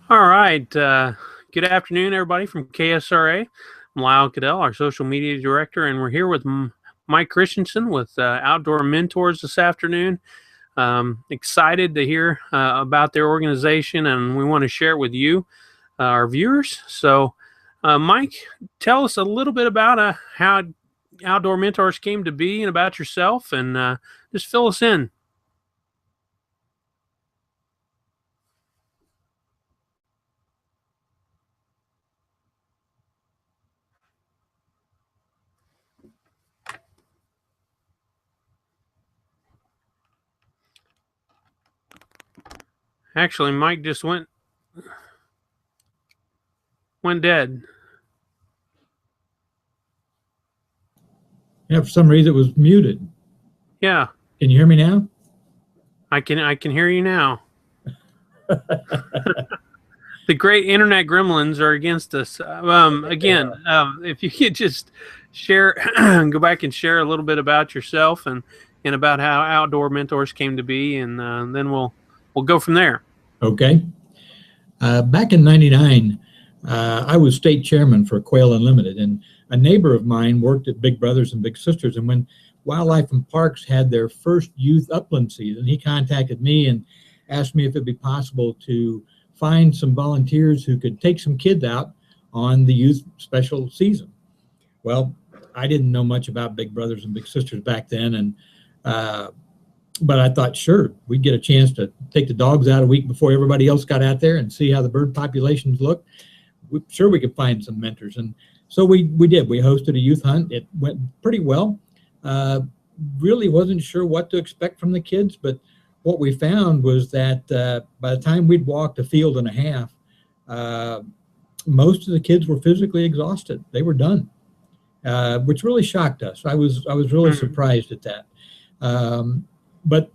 All right. Good afternoon, everybody from KSRA. I'm Lyle Cadell, our social media director, and we're here with Mike Christensen with Outdoor Mentors this afternoon. Excited to hear about their organization, and we want to share it with you, our viewers. So, Mike, tell us a little bit about how Outdoor Mentors came to be and about yourself, and just fill us in. Actually, Mike just went dead. Yeah, for some reason it was muted. Yeah. Can you hear me now? I can hear you now. The great internet gremlins are against us. Again, if you could just share, go back and share a little bit about yourself and about how Outdoor Mentors came to be, and then we'll go from there. Okay. Back in '99, I was state chairman for Quail Unlimited, and a neighbor of mine worked at Big Brothers and Big Sisters. And when Wildlife and Parks had their first youth upland season, he contacted me and asked me if it'd be possible to find some volunteers who could take some kids out on the youth special season. Well, I didn't know much about Big Brothers and Big Sisters back then, and but I thought, sure, we'd get a chance to take the dogs out a week before everybody else got out there and see how the bird populations look. Sure, we could find some mentors. And so we did. We hosted a youth hunt. It went pretty well. Really wasn't sure what to expect from the kids, but what we found was that by the time we'd walked a field and a half, most of the kids were physically exhausted. They were done, which really shocked us. I was really surprised at that. But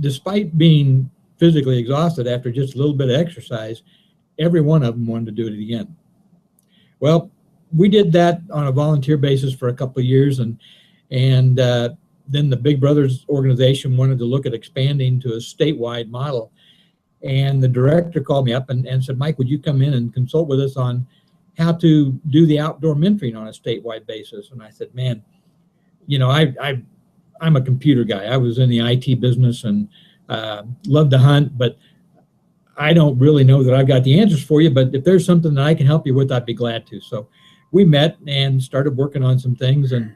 despite being physically exhausted after just a little bit of exercise, every one of them wanted to do it again. Well, we did that on a volunteer basis for a couple of years, and then the Big Brothers organization wanted to look at expanding to a statewide model. And the director called me up and said, Mike, would you come in and consult with us on how to do the outdoor mentoring on a statewide basis? And I said, man, you know, I'm a computer guy. I was in the IT business and love to hunt, but I don't really know that I've got the answers for you. But if there's something that I can help you with, I'd be glad to. So we met and started working on some things. And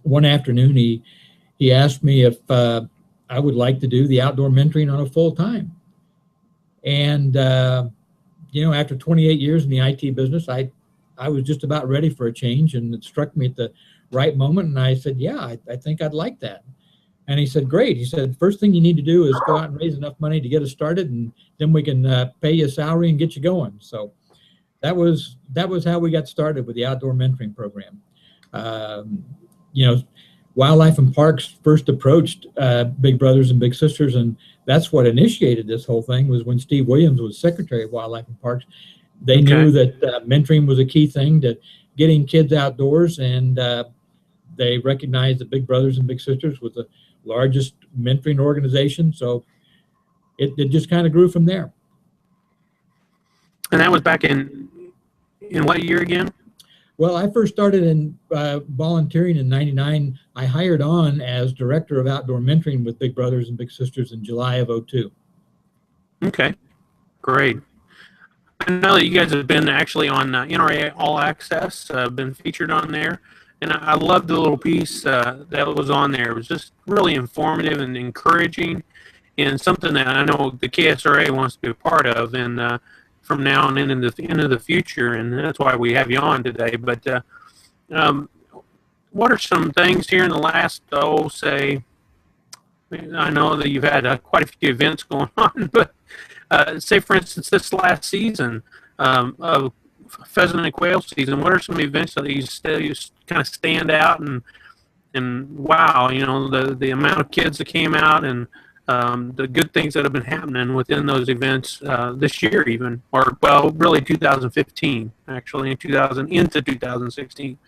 one afternoon, he asked me if I would like to do the outdoor mentoring on a full time. And you know, after 28 years in the IT business, I was just about ready for a change, and it struck me at the right moment. And I said, yeah, I think I'd like that. And he said, great. He said, first thing you need to do is go out and raise enough money to get us started, and then we can pay you a salary and get you going. So that was how we got started with the outdoor mentoring program. You know, Wildlife and Parks first approached Big Brothers and Big Sisters, and that's what initiated this whole thing. Was when Steve Williams was Secretary of Wildlife and Parks. They knew that mentoring was a key thing to getting kids outdoors, and they recognized that Big Brothers and Big Sisters was the largest mentoring organization. So it just kind of grew from there. And that was back in what year again? Well, I first started in volunteering in '99. I hired on as director of outdoor mentoring with Big Brothers and Big Sisters in July of '02. Okay, great. I know that you guys have been actually on NRA All Access, been featured on there. And I loved the little piece that was on there. It was just really informative and encouraging, and something that I know the KSRA wants to be a part of, and from now on into the future, and that's why we have you on today. But what are some things here in the last, say, I know that you've had quite a few events going on, but say, for instance, this last season of pheasant and quail season, what are some events that you kind of stand out and wow, you know, the amount of kids that came out and the good things that have been happening within those events this year even, or well, really 2015, actually, into 2016.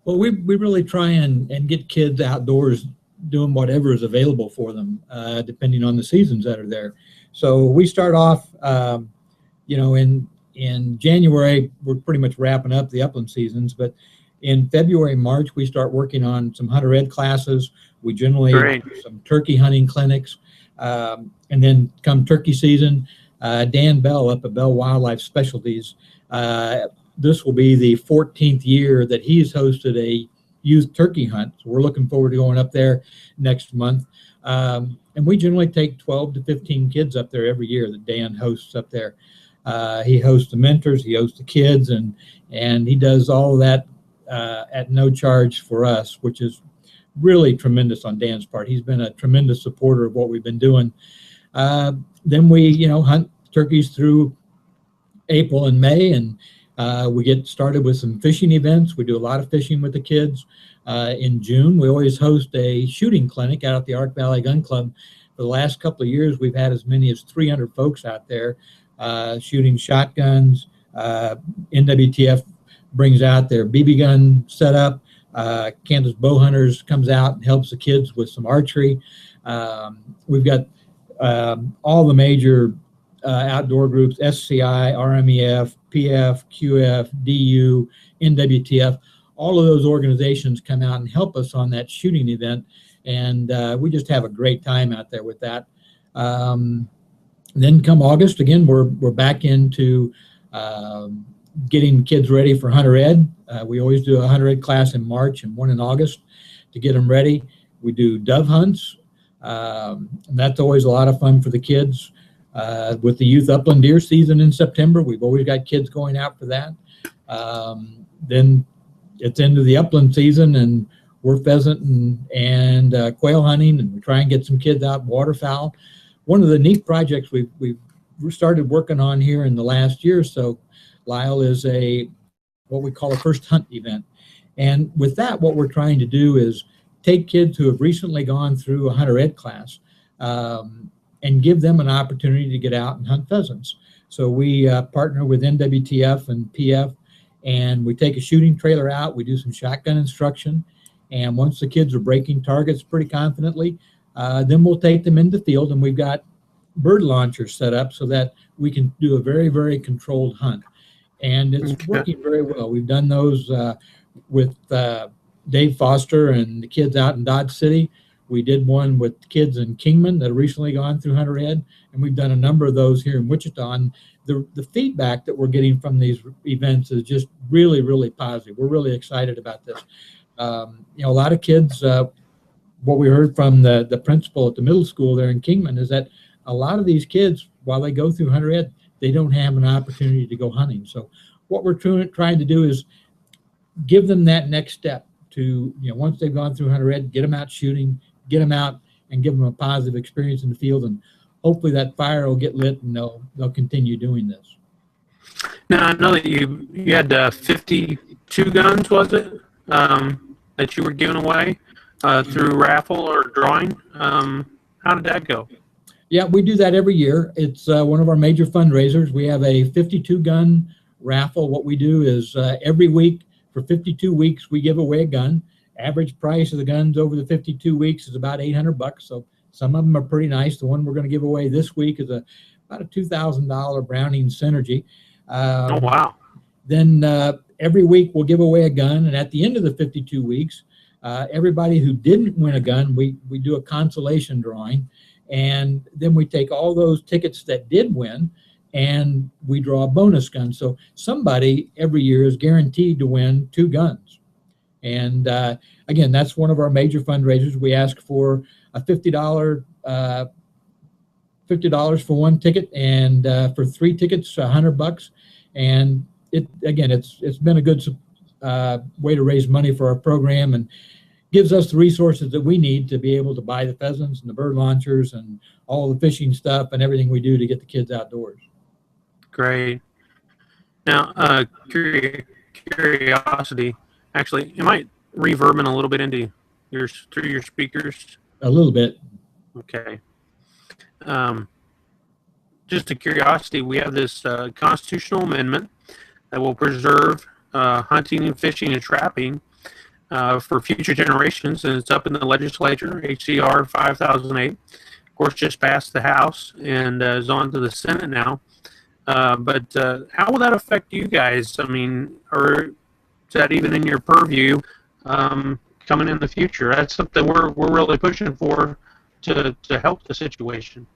Well, we really try and get kids outdoors doing whatever is available for them, depending on the seasons that are there. So we start off in January, we're pretty much wrapping up the upland seasons, but in February, March, we start working on some hunter ed classes. We generally Great. do some turkey hunting clinics. And then come turkey season, Dan Bell up at Bell Wildlife Specialties, this will be the 14th year that he's hosted a youth turkey hunt. So we're looking forward to going up there next month. And we generally take 12 to 15 kids up there every year that Dan hosts up there. He hosts the mentors, he hosts the kids, and he does all of that at no charge for us, which is really tremendous on Dan's part. He's been a tremendous supporter of what we've been doing. Then we, hunt turkeys through April and May, and we get started with some fishing events. We do a lot of fishing with the kids. In June, we always host a shooting clinic out at the Ark Valley Gun Club. For the last couple of years, we've had as many as 300 folks out there shooting shotguns. NWTF brings out their BB gun setup. Kansas Bow Hunters comes out and helps the kids with some archery. We've got all the major outdoor groups: SCI, RMEF, PF, QF, DU, NWTF. All of those organizations come out and help us on that shooting event, and we just have a great time out there with that. Then come August, again, we're back into getting kids ready for hunter ed. We always do a hunter ed class in March and one in August to get them ready. We do dove hunts. And that's always a lot of fun for the kids. With the youth upland deer season in September, we've always got kids going out for that. Then it's into the upland season, and we're pheasant and quail hunting, and we try and get some kids out waterfowl. One of the neat projects we've started working on here in the last year or so, Lyle, is what we call a first hunt event. And with that, what we're trying to do is take kids who have recently gone through a hunter ed class and give them an opportunity to get out and hunt pheasants. So we partner with NWTF and PF, and we take a shooting trailer out. We do some shotgun instruction. And once the kids are breaking targets pretty confidently, then we'll take them into the field, and we've got bird launchers set up so that we can do a very, very controlled hunt. And it's working very well. We've done those with Dave Foster and the kids out in Dodge City. We did one with kids in Kingman that have recently gone through hunter ed, and we've done a number of those here in Wichita. And the feedback that we're getting from these events is just really, really positive. We're really excited about this. A lot of kids, what we heard from the principal at the middle school there in Kingman is that a lot of these kids, while they go through hunter ed, they don't have an opportunity to go hunting. So what we're trying to do is give them that next step to, once they've gone through hunter ed, get them out shooting, get them out and give them a positive experience in the field. And hopefully that fire will get lit and they'll continue doing this. Now, I know that you had 52 guns, was it, that you were giving away through raffle or drawing? How did that go? Yeah, we do that every year. It's one of our major fundraisers. We have a 52 gun raffle. What we do is every week for 52 weeks, we give away a gun. Average price of the guns over the 52 weeks is about $800. So some of them are pretty nice. The one we're going to give away this week is about a $2,000 Browning Synergy. Oh, wow. Then every week we'll give away a gun. And at the end of the 52 weeks, everybody who didn't win a gun, we do a consolation drawing. And then we take all those tickets that did win and we draw a bonus gun. So somebody every year is guaranteed to win 2 guns. And again, that's one of our major fundraisers. We ask for a $50 for one ticket, and for 3 tickets, $100. And it's been a good way to raise money for our program, and gives us the resources that we need to be able to buy the pheasants and the bird launchers and all the fishing stuff and everything we do to get the kids outdoors. Great. Now, curiosity, actually, you might reverbing a little bit through your speakers. A little bit. Okay. Just a curiosity, we have this constitutional amendment that will preserve hunting and fishing and trapping for future generations, and it's up in the legislature, HCR 5008. Of course, just passed the House and is on to the Senate now. But how will that affect you guys? I mean, or is that even in your purview coming in the future? That's something we're really pushing for to help the situation.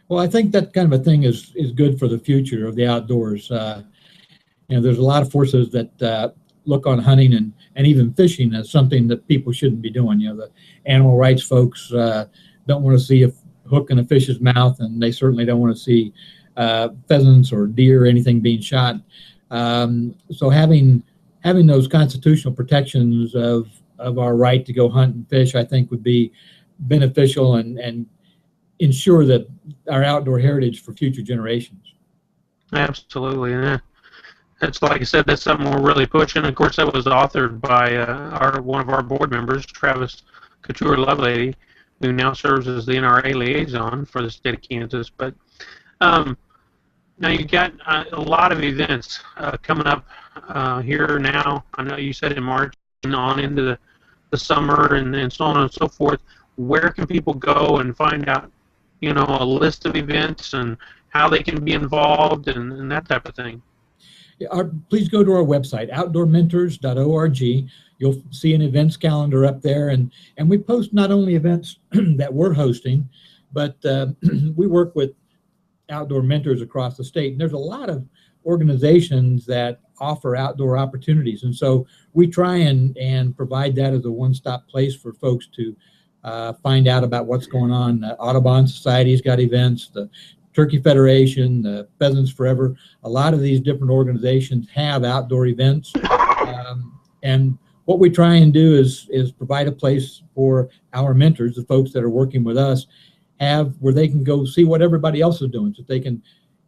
Well, I think that kind of a thing is good for the future of the outdoors. There's a lot of forces that look on hunting and even fishing as something that people shouldn't be doing. The animal rights folks don't want to see a hook in a fish's mouth, and they certainly don't want to see pheasants or deer or anything being shot. So having those constitutional protections of our right to go hunt and fish, I think, would be beneficial and ensure that our outdoor heritage for future generations. Absolutely, yeah. That's, like I said, that's something we're really pushing. Of course, that was authored by one of our board members, Travis Couture Lovelady, who now serves as the NRA liaison for the state of Kansas. But now you got a lot of events coming up here now. I know you said in March and on into the summer and so on and so forth. Where can people go and find out, a list of events and how they can be involved and that type of thing? Please go to our website, outdoormentors.org. You'll see an events calendar up there, and we post not only events that we're hosting, but we work with outdoor mentors across the state. And there's a lot of organizations that offer outdoor opportunities, and so we try and provide that as a one-stop place for folks to find out about what's going on. Audubon Society's got events. The Turkey Federation, the Pheasants Forever, a lot of these different organizations have outdoor events. And what we try and do is provide a place for our mentors, the folks that are working with us, where they can go see what everybody else is doing. So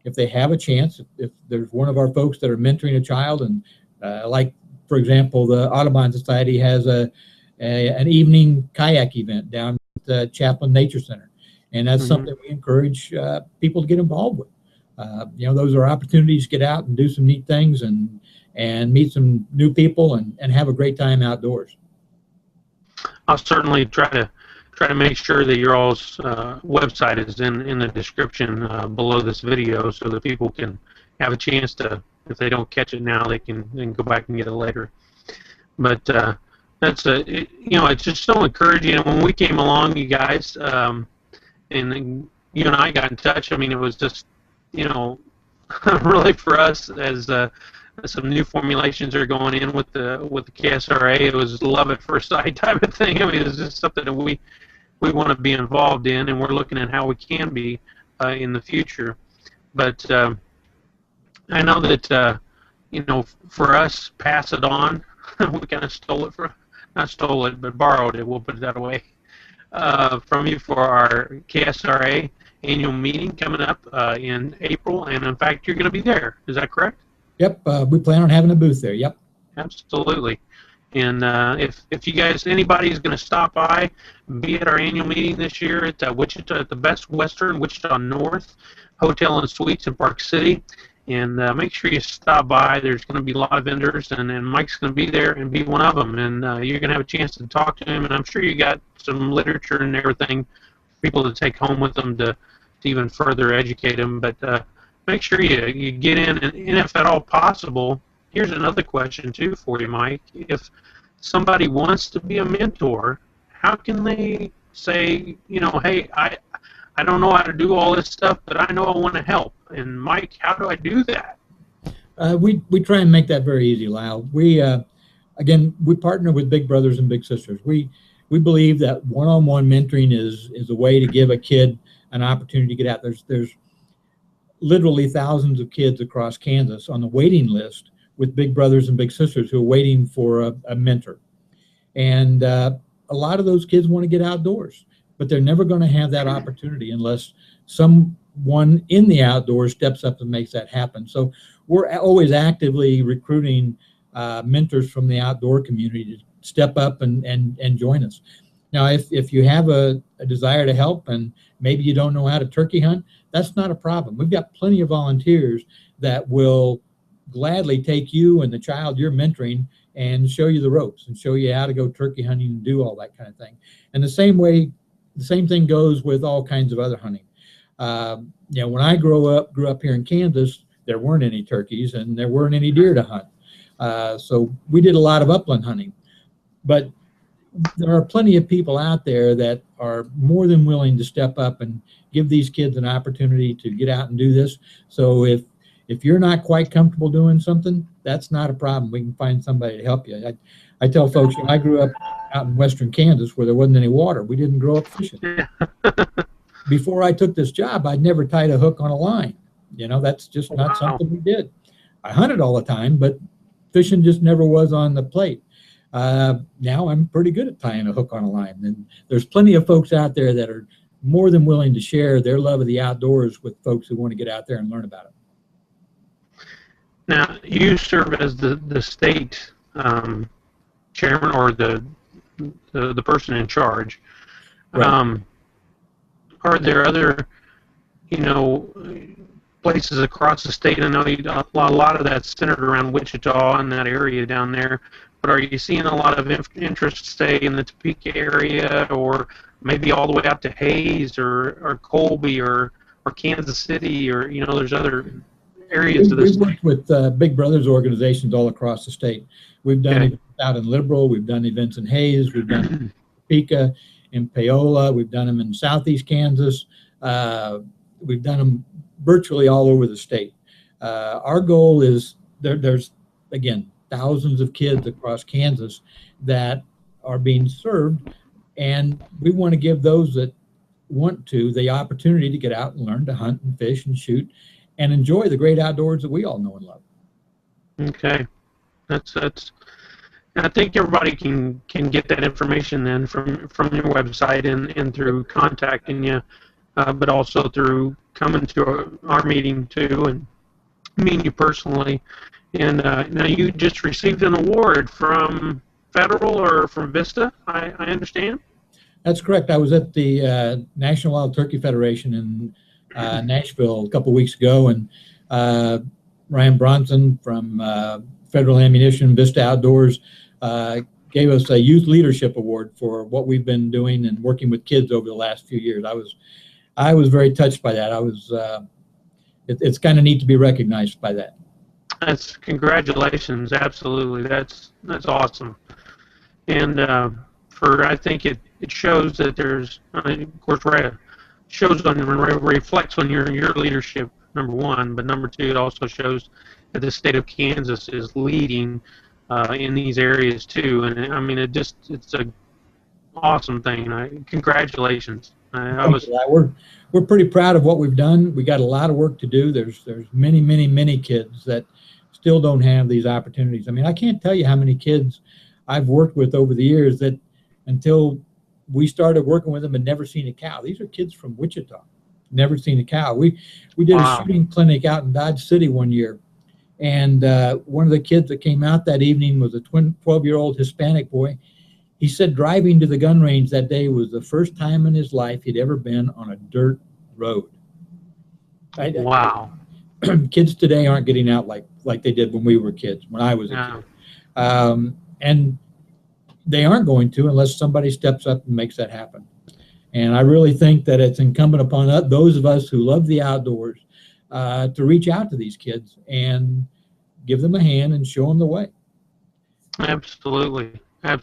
if they have a chance, if there's one of our folks that are mentoring a child, and like, for example, the Audubon Society has an evening kayak event down at the Chaplin Nature Center. And that's something we encourage people to get involved with. Those are opportunities to get out and do some neat things and meet some new people and have a great time outdoors. I'll certainly try to make sure that your all's website is in the description below this video, so that people can have a chance to, if they don't catch it now, they can go back and get it later. But that's it's just so encouraging. And when we came along, you guys. And then you and I got in touch. I mean, it was just, really for us as some new formulations are going in with the KSRA. It was love at first sight type of thing. I mean, it's just something that we want to be involved in, and we're looking at how we can be in the future. But I know that for us, pass it on. We kind of not stole it, but borrowed it. We'll put it that way. From you for our KSRA annual meeting coming up in April, and in fact, you're going to be there. Is that correct? Yep, we plan on having a booth there. Yep, absolutely. And if you guys, anybody is going to stop by, be at our annual meeting this year at Wichita, at the Best Western Wichita North Hotel and Suites in Park City. And make sure you stop by. There's going to be a lot of vendors, and Mike's going to be there and be one of them. And you're going to have a chance to talk to him. And I'm sure you got some literature and everything for people to take home with them to even further educate them. But make sure you get in. And if at all possible, here's another question, too, for you, Mike. If somebody wants to be a mentor, how can they say, hey, I don't know how to do all this stuff, but I know I want to help. And Mike, how do I do that? We try and make that very easy, Lyle. We partner with Big Brothers and Big Sisters. We believe that one-on-one mentoring is a way to give a kid an opportunity to get out. There's literally thousands of kids across Kansas on the waiting list with Big Brothers and Big Sisters who are waiting for a mentor. And a lot of those kids want to get outdoors, but they're never going to have that opportunity unless someone in the outdoors steps up and makes that happen. So we're always actively recruiting mentors from the outdoor community to step up and join us. Now, if you have a desire to help and maybe you don't know how to turkey hunt, that's not a problem. We've got plenty of volunteers that will gladly take you and the child you're mentoring and show you the ropes and show you how to go turkey hunting and do all that kind of thing. And the same thing goes with all kinds of other hunting. When I grew up here in Kansas, there weren't any turkeys and there weren't any deer to hunt. So we did a lot of upland hunting. But there are plenty of people out there that are more than willing to step up and give these kids an opportunity to get out and do this. So if you're not quite comfortable doing something, that's not a problem. We can find somebody to help you. I tell folks, I grew up out in western Kansas where there wasn't any water. We didn't grow up fishing. Before I took this job, I'd never tied a hook on a line. That's just not something we did. I hunted all the time, but fishing just never was on the plate. Now I'm pretty good at tying a hook on a line. And there's plenty of folks out there that are more than willing to share their love of the outdoors with folks who want to get out there and learn about it. Now, you serve as the state chairman or the person in charge. Right. Are there other, places across the state? I know a lot of that's centered around Wichita and that area down there. But are you seeing a lot of interest, say, in the Topeka area, or maybe all the way out to Hayes or Colby or Kansas City, or there's other areas of this? We've worked with Big Brothers organizations all across the state. We've done events out in Liberal. We've done events in Hayes. We've done in Topeka, in Paola. We've done them in southeast Kansas. We've done them virtually all over the state. Our goal is there's, again, thousands of kids across Kansas that are being served, and we want to give those that want to the opportunity to get out and learn to hunt and fish and shoot and enjoy the great outdoors that we all know and love. Okay, that's. I think everybody can get that information then from your website and through contacting you, but also through coming to our meeting too and meeting you personally. And now you just received an award from federal or from Vista, I understand? That's correct. I was at the National Wild Turkey Federation in Nashville a couple of weeks ago, and Ryan Bronson from Federal Ammunition, Vista Outdoors, gave us a Youth Leadership Award for what we've been doing and working with kids over the last few years. I was very touched by that. It's kind of neat to be recognized by that. That's congratulations, absolutely. That's awesome, and I think it shows that there's, of course, shows on reflects on your leadership, number one, but number two, it also shows that the state of Kansas is leading in these areas too, and I mean it's a awesome thing. Congratulations. We're pretty proud of what we've done. We got a lot of work to do. There's many kids that still don't have these opportunities. I mean, I can't tell you how many kids I've worked with over the years that until we started working with them had never seen a cow. These are kids from Wichita, never seen a cow. We did a shooting clinic out in Dodge City one year, and one of the kids that came out that evening was a 12-year-old Hispanic boy. He said driving to the gun range that day was the first time in his life he'd ever been on a dirt road. Wow. Kids today aren't getting out like they did when we were kids, when I was a kid. And they aren't going to unless somebody steps up and makes that happen. And I really think that it's incumbent upon those of us who love the outdoors to reach out to these kids and give them a hand and show them the way. Absolutely. I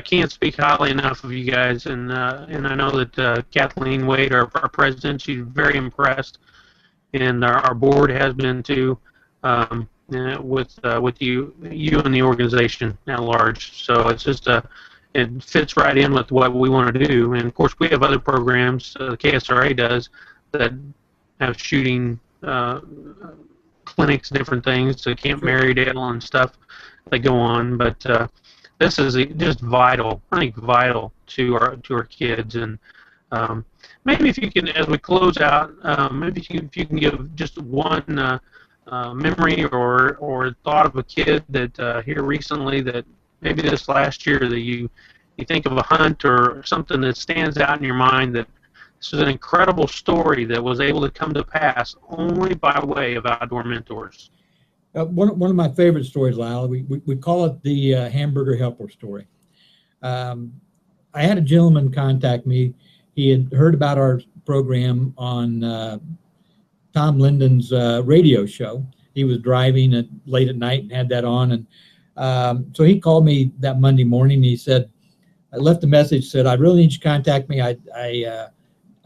can't speak highly enough of you guys, and I know that Kathleen Wade, our president, she's very impressed, and our board has been too, with you and the organization at large. So it's just it fits right in with what we want to do. And of course, we have other programs. The KSRA does that have shooting clinics, different things, to Camp Marydale and stuff that go on, but this is just vital. I think vital to our kids. And maybe if you can, as we close out, maybe if you can give just one memory or thought of a kid that here recently, that maybe this last year, that you think of a hunt or something that stands out in your mind, that this is an incredible story that was able to come to pass only by way of Outdoor Mentors. One of my favorite stories, Lyle, we call it the hamburger helper story. I had a gentleman contact me. He had heard about our program on Tom Linden's radio show. He was driving late at night and had that on, and so he called me that Monday morning. He said, I left a message, said, I really need you to contact me. I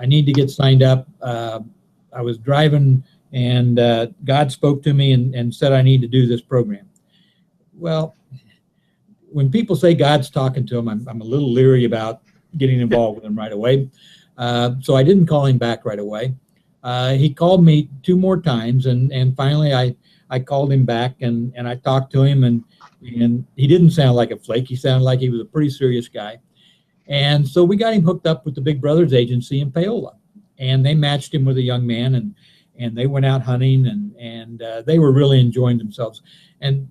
need to get signed up. I was driving, and God spoke to me and said I need to do this program. Well, when people say God's talking to them, I'm a little leery about getting involved with them right away. So I didn't call him back right away. He called me 2 more times, and finally I called him back, and I talked to him, and he didn't sound like a flake. He sounded like he was a pretty serious guy. And so we got him hooked up with the Big Brothers agency in Paola, and they matched him with a young man, and they went out hunting, and they were really enjoying themselves. And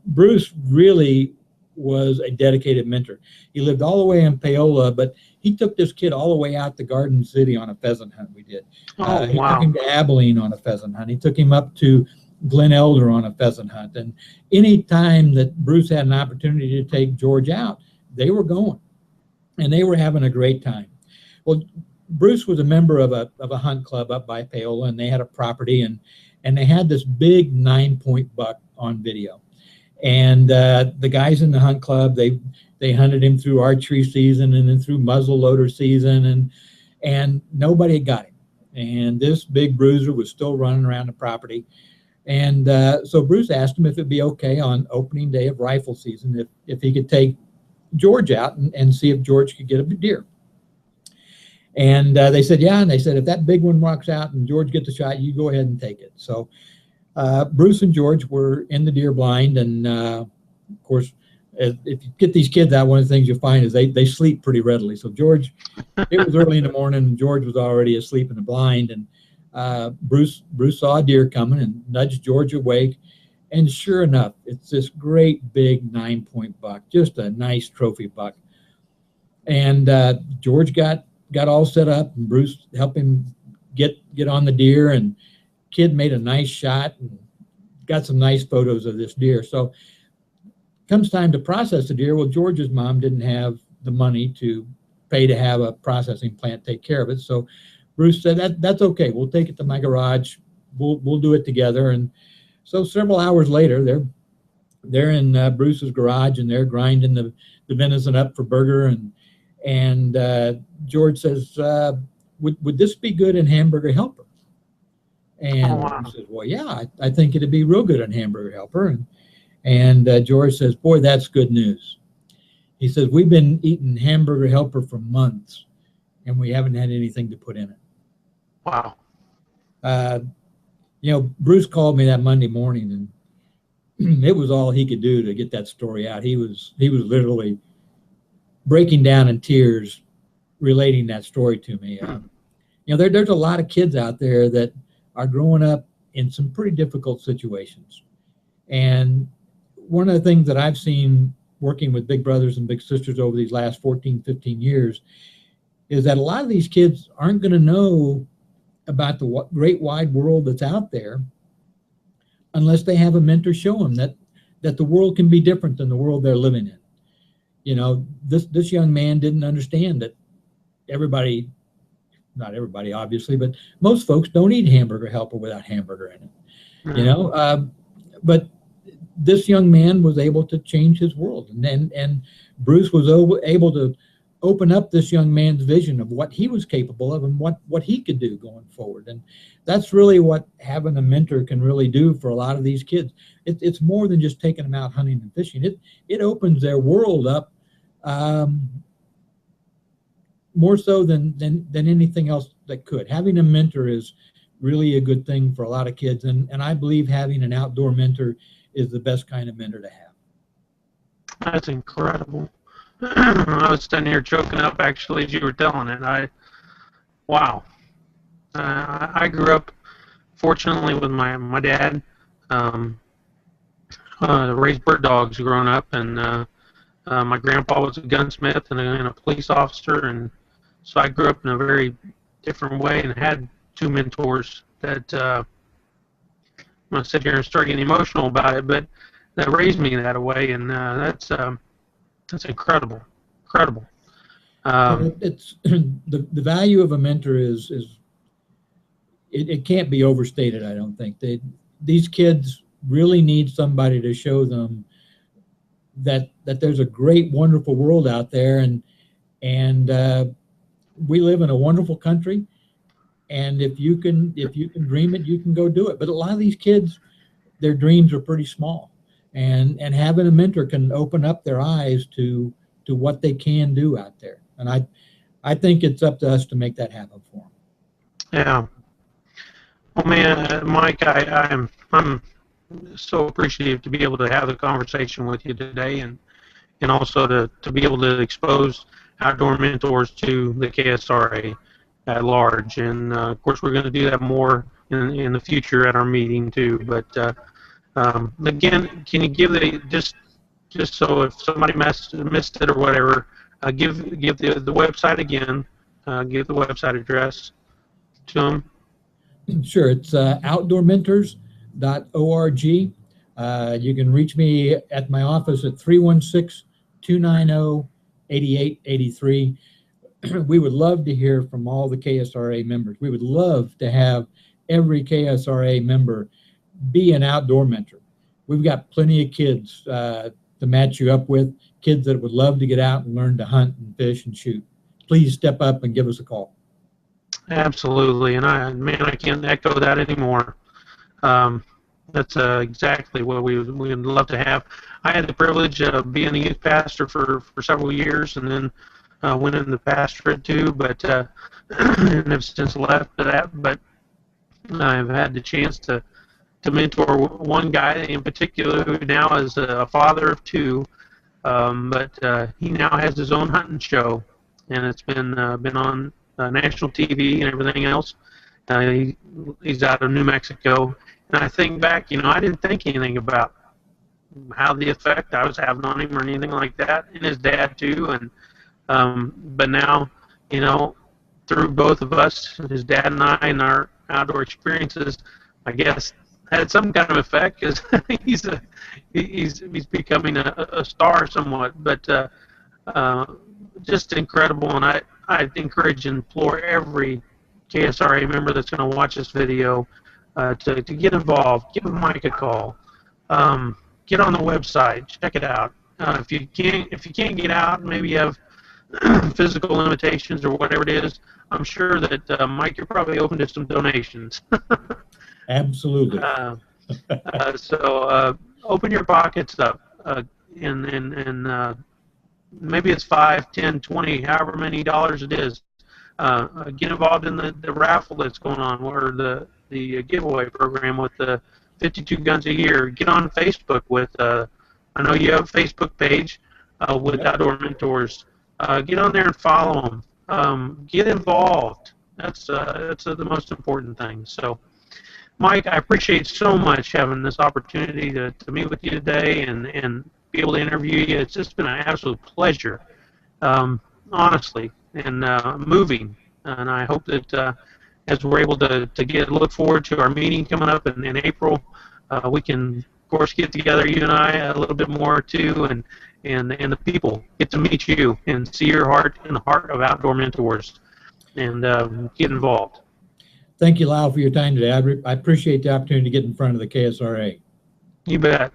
Bruce really was a dedicated mentor. He lived all the way in Paola, but he took this kid all the way out to Garden City on a pheasant hunt we did. He took him to Abilene on a pheasant hunt. He took him up to Glen Elder on a pheasant hunt. And any time that Bruce had an opportunity to take George out, they were going, and they were having a great time. Well, Bruce was a member of a hunt club up by Paola, and they had a property, and they had this big 9-point buck on video. And the guys in the hunt club, they hunted him through archery season and then through muzzle loader season, and nobody had got him. And this big bruiser was still running around the property. And so Bruce asked him if it'd be okay on opening day of rifle season if he could take George out and see if George could get a deer. And they said, yeah. And they said, if that big one walks out and George gets a shot, you go ahead and take it. So Bruce and George were in the deer blind. And of course, if you get these kids out, one of the things you'll find is they sleep pretty readily. So George, it was early in the morning, and George was already asleep in the blind. And Bruce saw a deer coming and nudged George awake. And sure enough, it's this great big 9-point buck, just a nice trophy buck. And George got all set up, and Bruce helped him get on the deer, and kid made a nice shot and got some nice photos of this deer. So comes time to process the deer. Well, George's mom didn't have the money to pay to have a processing plant take care of it. So Bruce said, that's okay. We'll take it to my garage. We'll do it together. And so several hours later, they're in Bruce's garage, and they're grinding the venison up for burger. And George says, would this be good in hamburger helper? And Bruce says, well, yeah, I think it'd be real good in hamburger helper. And George says, boy, that's good news. He says, we've been eating hamburger helper for months, and we haven't had anything to put in it. Wow. Bruce called me that Monday morning, and it was all he could do to get that story out. He was literally breaking down in tears, relating that story to me. There's a lot of kids out there that are growing up in some pretty difficult situations. And one of the things that I've seen working with Big Brothers and Big Sisters over these last 14, 15 years is that a lot of these kids aren't going to know about the great wide world that's out there unless they have a mentor show them that the world can be different than the world they're living in. This young man didn't understand that everybody, not everybody obviously, but most folks don't eat hamburger helper without hamburger in it. But this young man was able to change his world, and Bruce was able to open up this young man's vision of what he was capable of and what he could do going forward. And that's really what having a mentor can really do for a lot of these kids. It's more than just taking them out hunting and fishing. It opens their world up more so than anything else that could. Having a mentor is really a good thing for a lot of kids, and I believe having an outdoor mentor is the best kind of mentor to have. That's incredible. I was standing here choking up actually as you were telling it. Wow. I grew up fortunately with my dad. Raised bird dogs growing up, and my grandpa was a gunsmith and a police officer, and so I grew up in a very different way and had 2 mentors that I'm going to sit here and start getting emotional about it, but that raised me that way, and that's incredible. It's the value of a mentor is it can't be overstated. I don't think these kids really need somebody to show them that there's a great, wonderful world out there, and we live in a wonderful country. And if you can dream it, you can go do it. But a lot of these kids, their dreams are pretty small, and having a mentor can open up their eyes to what they can do out there. And I think it's up to us to make that happen for them. Yeah. Well, man, Mike, I'm so appreciative to be able to have the conversation with you today, and also to be able to expose outdoor mentors to the KSRA at large. And of course, we're going to do that more in the future at our meeting too. But again, can you give just so if somebody missed it or whatever, give the website again, give the website address to them. Sure, it's outdoormentors.org. You can reach me at my office at 316-290-8883. We would love to hear from all the KSRA members. We would love to have every KSRA member be an outdoor mentor. We've got plenty of kids to match you up with, kids that would love to get out and learn to hunt and fish and shoot. Please step up and give us a call. Absolutely, and I can't echo that anymore. That's exactly what we would love to have. I had the privilege of being a youth pastor for several years, and then went into the pastorate too, but and have since left that. But I've had the chance to mentor one guy in particular who now is a father of two, but he now has his own hunting show, and it's been on national TV and everything else. He's out of New Mexico, and I think back, I didn't think anything about how the effect I was having on him or anything like that, and his dad too. And but now, through both of us, his dad and I, and our outdoor experiences, I guess had some kind of effect, because he's becoming a star somewhat. But just incredible, and I encourage and implore every KSRA member that's going to watch this video to get involved. Give Mike a call. Get on the website. Check it out. If you can't get out, maybe you have physical limitations or whatever it is, I'm sure that Mike, you're probably open to some donations. Absolutely. So open your pockets up, and maybe it's $5, $10, $20, however many dollars it is. Get involved in the raffle that's going on, or the giveaway program with the 52 guns a year. Get on Facebook with, I know you have a Facebook page with Outdoor Mentors. Get on there and follow them. Get involved. That's the most important thing. So, Mike, I appreciate so much having this opportunity to meet with you today and be able to interview you. It's just been an absolute pleasure, honestly, and moving. And I hope that as we're able to look forward to our meeting coming up in April, we can, of course, get together, you and I, a little bit more too, and the people get to meet you and see your heart in the heart of Outdoor Mentors, and get involved. Thank you, Lyle, for your time today. I appreciate the opportunity to get in front of the KSRA. You bet.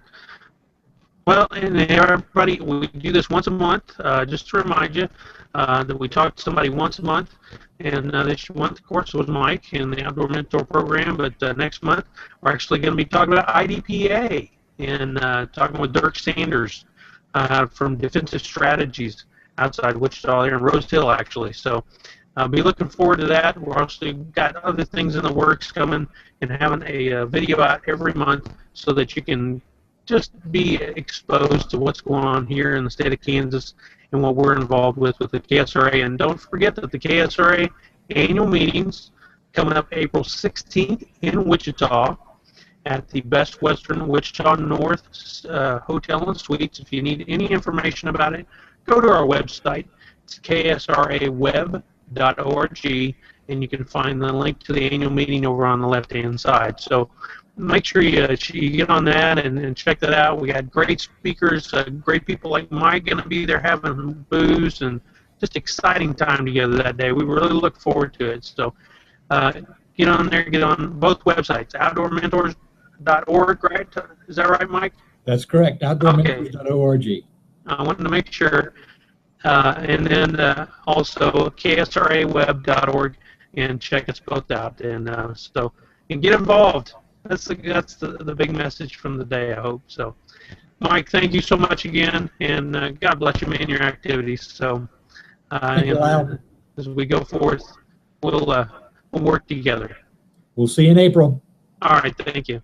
Well, and everybody, we do this once a month. Just to remind you that we talk to somebody once a month, and this month, of course, was Mike in the Outdoor Mentor Program. But next month, we're actually going to be talking about IDPA and talking with Dirk Sanders from Defensive Strategies outside Wichita, there in Rose Hill, actually. So I'll be looking forward to that. We're also got other things in the works coming, and having a video out every month so that you can just be exposed to what's going on here in the state of Kansas and what we're involved with the KSRA. And don't forget that the KSRA annual meetings coming up April 16th in Wichita at the Best Western Wichita North Hotel and Suites. If you need any information about it, go to our website. It's ksraweb.org, and you can find the link to the annual meeting over on the left-hand side. So make sure you get on that and check that out. We got great speakers, great people like Mike going to be there having booze, and just exciting time together that day. We really look forward to it. So get on there, get on both websites, outdoormentors.org, right? Is that right, Mike? That's correct. Okay. Outdoormentors.org. I wanted to make sure. And then also ksraweb.org, and check us both out. And and get involved. That's the big message from the day, I hope. So, Mike, thank you so much again, and God bless you, man, in your activities. So, Thank you, Lyle. as we go forth, we'll work together. We'll see you in April. All right, thank you.